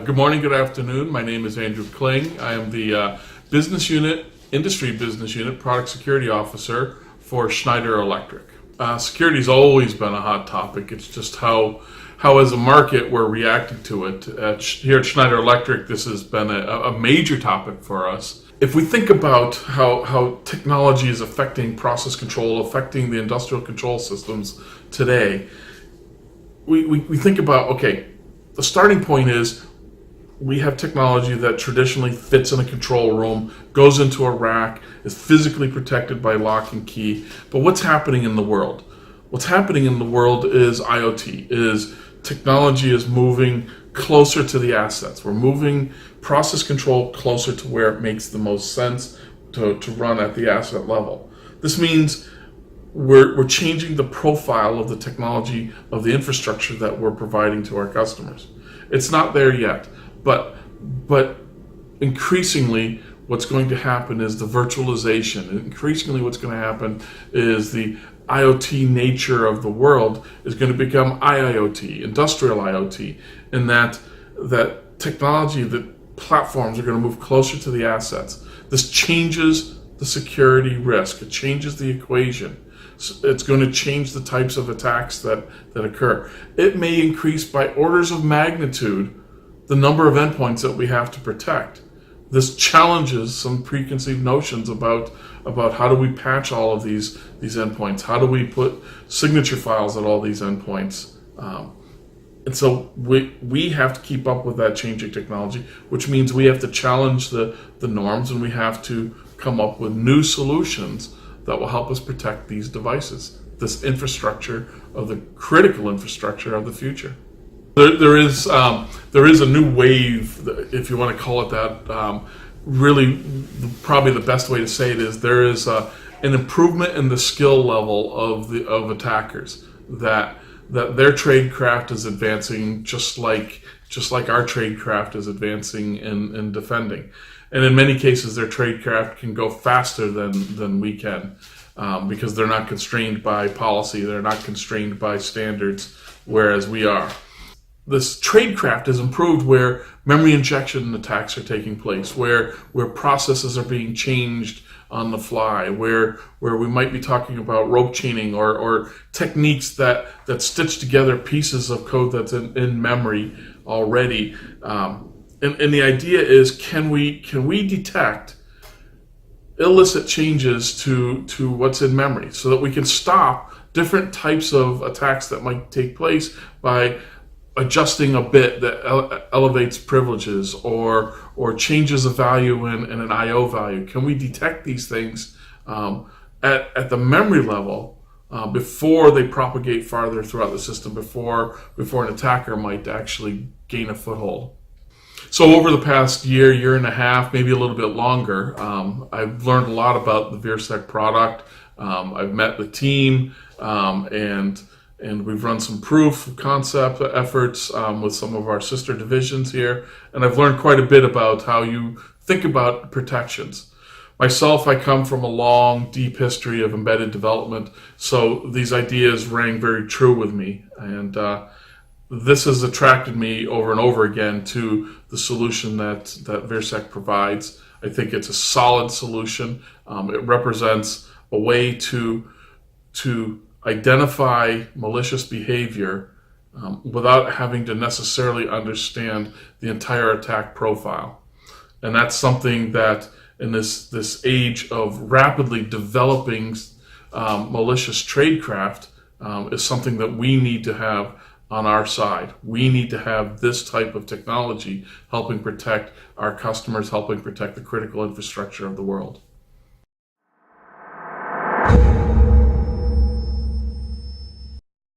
Good morning, good afternoon. My name is Andrew Kling. I am the Industry Business Unit Product Security Officer for Schneider Electric. Security has always been a hot topic. It's just how as a market we're reacting to it. Here at Schneider Electric, this has been a major topic for us. If we think about how technology is affecting process control, affecting the industrial control systems today, we think about, okay, the starting point is we have technology that traditionally fits in a control room, goes into a rack, is physically protected by lock and key. But what's happening in the world? What's happening in the world is IoT, is technology is moving closer to the assets. We're moving process control closer to where it makes the most sense to run at the asset level. This means we're changing the profile of the technology of the infrastructure that we're providing to our customers. It's not there yet, but increasingly what's going to happen is the virtualization. Increasingly what's going to happen is the IoT nature of the world is going to become IIOT, industrial IoT, and that technology, that platforms are going to move closer to the assets. This changes the security risk. It changes the equation. It's going to change the types of attacks that occur. It may increase by orders of magnitude the number of endpoints that we have to protect. This challenges some preconceived notions about how do we patch all of these endpoints? How do we put signature files at all these endpoints? And so we have to keep up with that changing technology, which means we have to challenge the norms, and we have to come up with new solutions that will help us protect these devices, this infrastructure of the critical infrastructure of the future. There is a new wave, if you want to call it that. Really, probably the best way to say it is there is an improvement in the skill level of attackers, that their tradecraft is advancing just like our tradecraft is advancing in defending. And in many cases, their tradecraft can go faster than we can because they're not constrained by policy. They're not constrained by standards, whereas we are. This tradecraft is improved where memory injection attacks are taking place, where processes are being changed on the fly, where we might be talking about rope chaining or techniques that stitch together pieces of code that's in memory already. And the idea is, can we detect illicit changes to what's in memory so that we can stop different types of attacks that might take place by adjusting a bit that elevates privileges or changes a value in an IO value? Can we detect these things at the memory level before they propagate farther throughout the system, before an attacker might actually gain a foothold? So over the past year and a half, maybe a little bit longer, I've learned a lot about the Virsec product. I've met the team, and we've run some proof of concept efforts with some of our sister divisions here. And I've learned quite a bit about how you think about protections. Myself, I come from a long, deep history of embedded development, so these ideas rang very true with me. And this has attracted me over and over again to the solution that Virsec provides. I think it's a solid solution. It represents a way to identify malicious behavior without having to necessarily understand the entire attack profile. And that's something that in this age of rapidly developing malicious tradecraft is something that we need to have on our side. We need to have this type of technology helping protect our customers, helping protect the critical infrastructure of the world.